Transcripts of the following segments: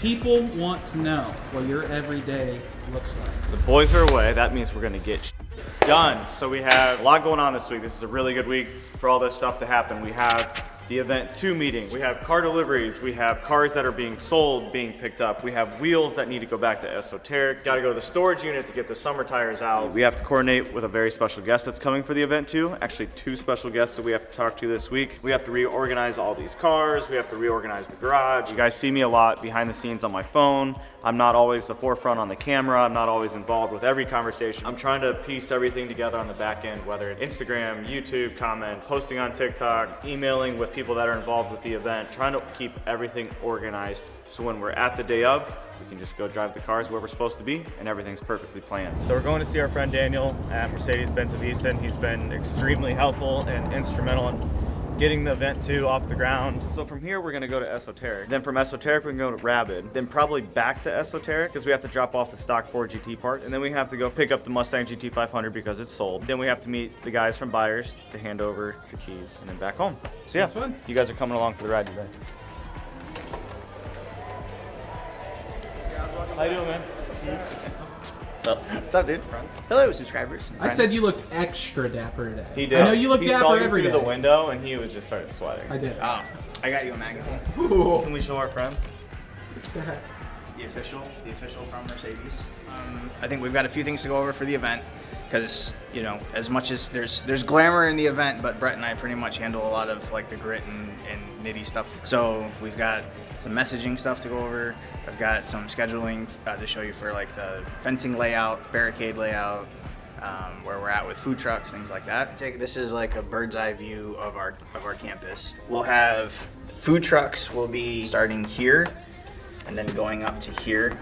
People want to know what your everyday looks like. The boys are away. That means we're gonna get done. So we have a lot going on this week. This is a really good week for all this stuff to happen. We have the Event 2 meeting. We have car deliveries. We have cars that are being sold, being picked up. We have wheels that need to go back to Esoteric. Got to go to the storage unit to get the summer tires out. We have to coordinate with a very special guest that's coming for the Event 2. Actually, 2 special guests that we have to talk to this week. We have to reorganize all these cars. We have to reorganize the garage. You guys see me a lot behind the scenes on my phone. I'm not always the forefront on the camera. I'm not always involved with every conversation. I'm trying to piece everything together on the back end, whether it's Instagram, YouTube, comments, posting on TikTok, emailing with people that are involved with the event, trying to keep everything organized so when we're at the day of, we can just go drive the cars where we're supposed to be and everything's perfectly planned. So we're going to see our friend Daniel at Mercedes-Benz of Easton. He's been extremely helpful and instrumental in getting the Event 2 off the ground. So from here, we're gonna go to Esoteric. Then from Esoteric, we can go to Rabid. Then probably back to Esoteric because we have to drop off the stock Ford GT parts. And then we have to go pick up the Mustang GT 500 because it's sold. Then we have to meet the guys from Buyers to hand over the keys and then back home. So yeah, fun. You guys are coming along for the ride today. How you doing, man? What's up, dude? Hello, subscribers. I said you looked extra dapper today. He did. I know you look he dapper saw you every through day. the window and he was just started sweating. I did. Oh, I got you a magazine. Ooh. Can we show our friends? The official from Mercedes. I think we've got a few things to go over for the event because, you know, as much as there's glamour in the event, but Brett and I pretty much handle a lot of like the grit and nitty stuff. So we've got some messaging stuff to go over. I've got some scheduling to show you for like the fencing layout, barricade layout, where we're at with food trucks, things like that. This is like a bird's eye view of our campus. We'll have food trucks will be starting here and then going up to here.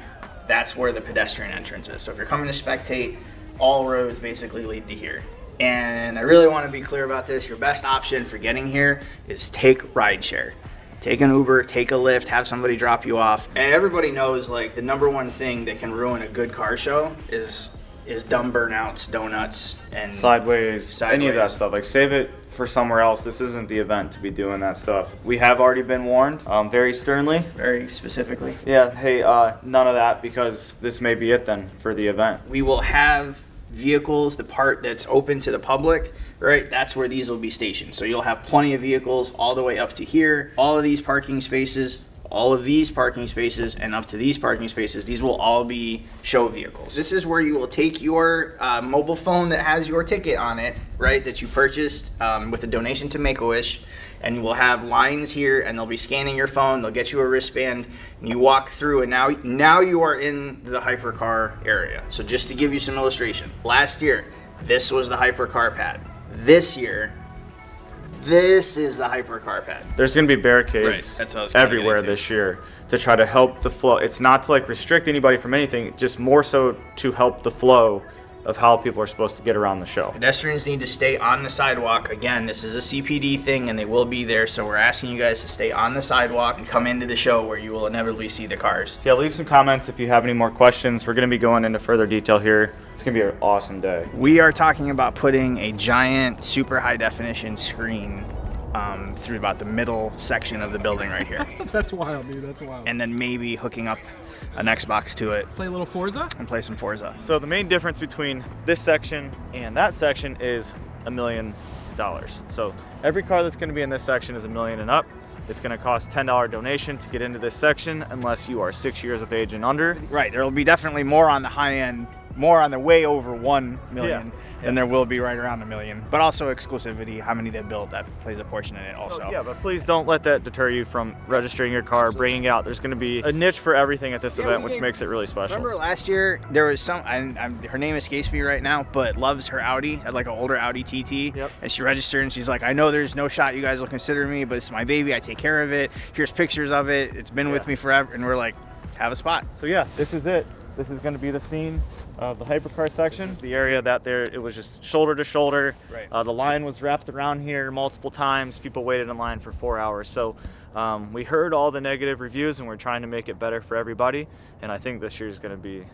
That's where the pedestrian entrance is. So if you're coming to spectate, all roads basically lead to here. And I really want to be clear about this. Your best option for getting here is take rideshare. Take an Uber, take a Lyft, have somebody drop you off. And everybody knows like the number one thing that can ruin a good car show is dumb burnouts, donuts, and sideways, any of that stuff. Like save it for somewhere else. This isn't the event to be doing that stuff. We have already been warned, very sternly. Very specifically. Yeah, hey, none of that because this may be it then for the event. We will have vehicles, the part that's open to the public, right? That's where these will be stationed. So you'll have plenty of vehicles all the way up to here. All of these parking spaces, all of these parking spaces, and up to these parking spaces, these will all be show vehicles. This is where you will take your mobile phone that has your ticket on it, right, that you purchased with a donation to Make-A-Wish, and you will have lines here, and they'll be scanning your phone, they'll get you a wristband, and you walk through, and now you are in the Hypercar area. So just to give you some illustration, last year, this was the Hypercar pad. This year, this is the Hypercar pad. There's going to be barricades everywhere this year to try to help the flow. It's not to like restrict anybody from anything, just more so to help the flow of how people are supposed to get around the show. Pedestrians need to stay on the sidewalk. Again, this is a CPD thing and they will be there, so we're asking you guys to stay on the sidewalk and come into the show where you will inevitably see the cars. So yeah, leave some comments if you have any more questions. We're going to be going into further detail here. It's going to be an awesome day. We are talking about putting a giant super high definition screen through about the middle section of the building right here. That's wild, dude. That's wild. And then maybe hooking up an Xbox to it. Play a little Forza? And play some Forza. So the main difference between this section and that section is $1 million. So every car that's going to be in this section is $1 million and up. It's going to cost $10 donation to get into this section unless you are 6 years of age and under. Right, there will be definitely more on the high end, more on the way over 1 million than there will be right around $1 million. But also exclusivity, how many they built, that plays a portion in it also. So, yeah, but please don't let that deter you from registering your car, bringing it out. There's going to be a niche for everything at this event, which makes it really special. Remember last year, there was some, her name escapes me right now, but loves her Audi, had like an older Audi TT. Yep. And she registered and she's like, I know there's no shot you guys will consider me, but it's my baby, I take care of it. Here's pictures of it, it's been with me forever. And we're like, have a spot. So yeah, this is it. This is going to be the scene of the Hypercar section. This is the area that it was just shoulder to shoulder. Right. The line was wrapped around here multiple times. People waited in line for 4 hours. So we heard all the negative reviews and we're trying to make it better for everybody. And I think this year is going to be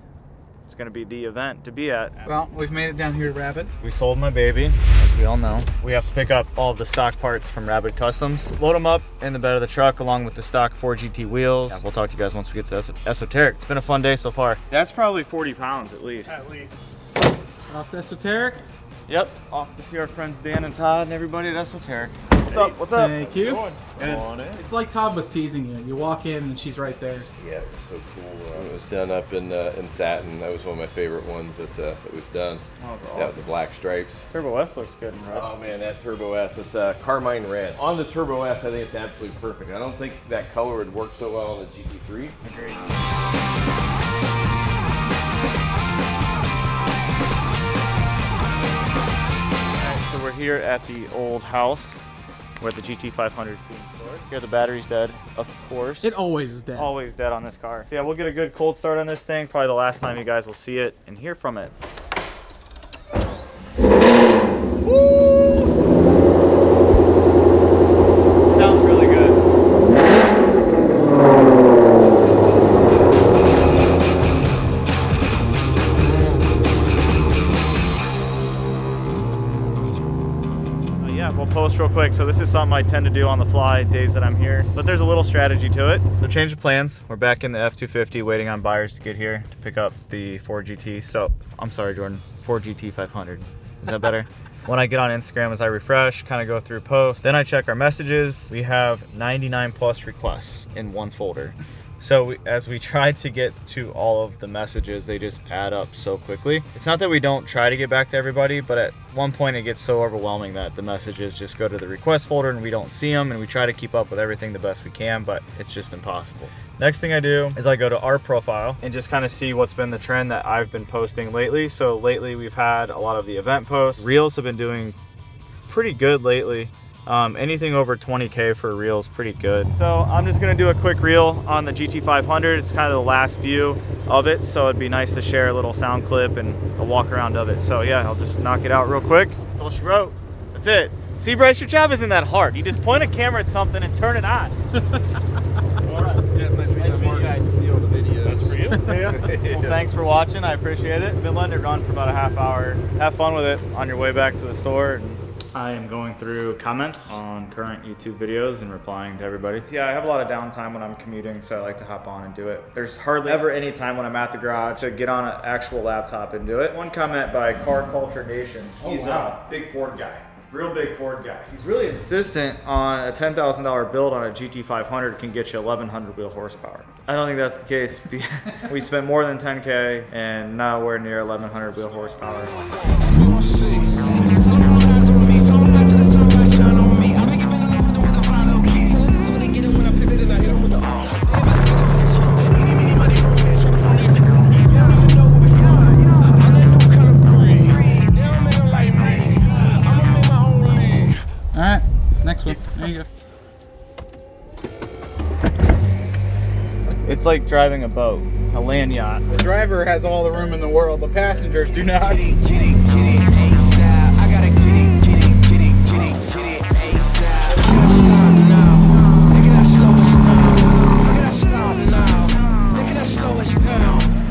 It's gonna be the event to be at. Well, we've made it down here to Rabbit. We sold my baby, as we all know. We have to pick up all of the stock parts from Rabbit Customs, load them up in the bed of the truck along with the stock 4GT wheels. Yeah, we'll talk to you guys once we get to Esoteric. It's been a fun day so far. That's probably 40 pounds at least. At least. Off to Esoteric. Yep, off to see our friends Dan and Todd and everybody at Esoteric. What's up? What's up? Thank you. Good. It's like Todd was teasing you. You walk in and she's right there. Yeah, it was so cool. It was done up in satin. That was one of my favorite ones that we've done. That was awesome. That was the black stripes. Turbo S looks good in red. Oh man, that Turbo S, it's carmine red. On the Turbo S, I think it's absolutely perfect. I don't think that color would work so well on the GT3. Agreed. So we're here at the old house where the GT500 is being stored. Here the battery's dead, of course. It always is dead. Always dead on this car. So yeah, we'll get a good cold start on this thing. Probably the last time you guys will see it and hear from it. Woo! Sounds really good. Yeah, we'll post real quick. So this is something I tend to do on the fly days that I'm here, but there's a little strategy to it. So change of plans. We're back in the F250 waiting on buyers to get here to pick up the 4GT. So I'm sorry, Jordan, 4GT 500. Is that better? When I get on Instagram, as I refresh, kind of go through posts, then I check our messages. We have 99 plus requests in one folder. So as we try to get to all of the messages, they just add up so quickly. It's not that we don't try to get back to everybody, but at one point it gets so overwhelming that the messages just go to the request folder and we don't see them, and we try to keep up with everything the best we can, but it's just impossible. Next thing I do is I go to our profile and just kind of see what's been the trend that I've been posting lately. So lately we've had a lot of the event posts. Reels have been doing pretty good lately. Anything over 20K for a reel is pretty good. So I'm just gonna do a quick reel on the GT500. It's kind of the last view of it, so it'd be nice to share a little sound clip and a walk around of it. So yeah, I'll just knock it out real quick. That's all she wrote. That's it. See, Brice, your job isn't that hard. You just point a camera at something and turn it on. All right. Yeah, nice to meet you guys. See all the videos. That's for you. Yeah. Well, thanks for watching. I appreciate it. Been letting it run for about a half hour. Have fun with it on your way back to the store. I am going through comments on current YouTube videos and replying to everybody. So yeah, I have a lot of downtime when I'm commuting, so I like to hop on and do it. There's hardly ever any time when I'm at the garage to get on an actual laptop and do it. One comment by Car Culture Nation. He's a big Ford guy. Real big Ford guy. He's really insistent on a $10,000 build on a GT500 can get you 1,100 wheel horsepower. I don't think that's the case. We spent more than 10K and nowhere near 1,100 wheel horsepower. All right, next one. There you go. It's like driving a boat, a land yacht. The driver has all the room in the world. The passengers do not.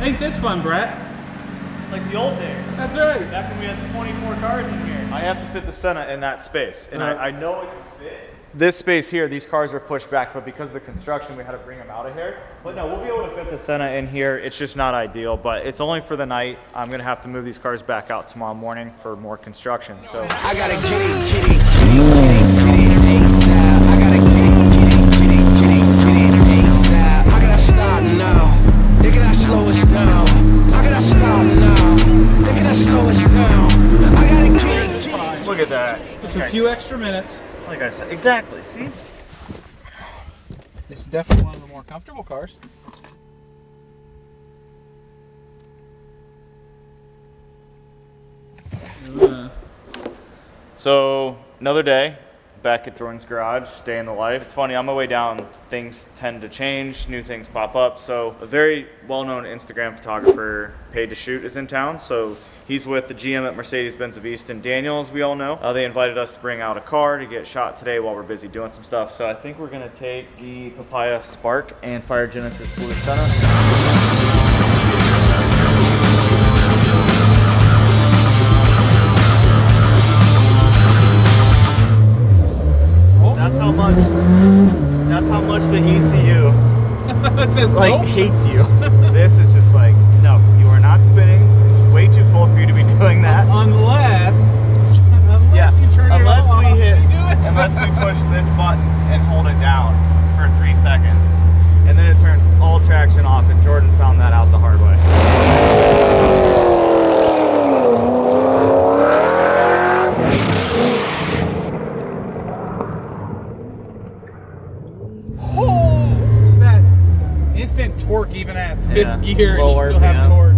Ain't this fun, Brett? It's like the old days. That's right. Back when we had 24 cars in here. I have to fit the Senna in that space, and I know it can fit. This space here, these cars are pushed back, but because of the construction, we had to bring them out of here. But no, we'll be able to fit the Senna in here. It's just not ideal, but it's only for the night. I'm gonna have to move these cars back out tomorrow morning for more construction. So I gotta get it ASAP. I gotta get it ASAP. I gotta stop now. They gotta slow us down. I gotta stop now. They gotta slow us down. I gotta get it. look at that. Just a few extra minutes. Like I said, exactly, see? This is definitely one of the more comfortable cars. So, another day, back at Jordan's garage, day in the life. It's funny, on my way down, things tend to change, new things pop up. So, a very well-known Instagram photographer, paid to shoot, is in town. So, he's with the GM at Mercedes-Benz of Easton, Daniel, as we all know. They invited us to bring out a car to get shot today while we're busy doing some stuff. So, I think we're gonna take the Papaya Spark and Fire Genesis Blue Senna. how much. That's how much the ECU It says like nope. hates you. This is just like, no, you are not spinning. It's way too cold for you to be doing that. Unless you turn it unless off. we hit, You do it. unless we push this button and hold it down for 3 seconds, and then it turns all traction off. And Jordan found that out the hard way. Oh, just that instant torque, even at 5th gear, and you Low still have RPM. torque.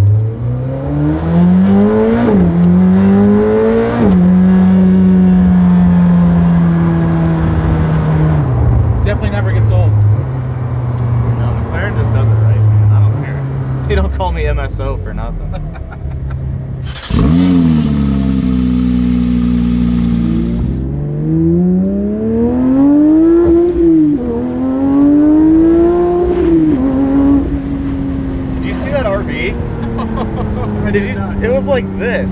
Definitely never gets old. No, McLaren just does it right, man. I don't care. They don't call me MSO for nothing. Did you see that RV? Did you? It was like this.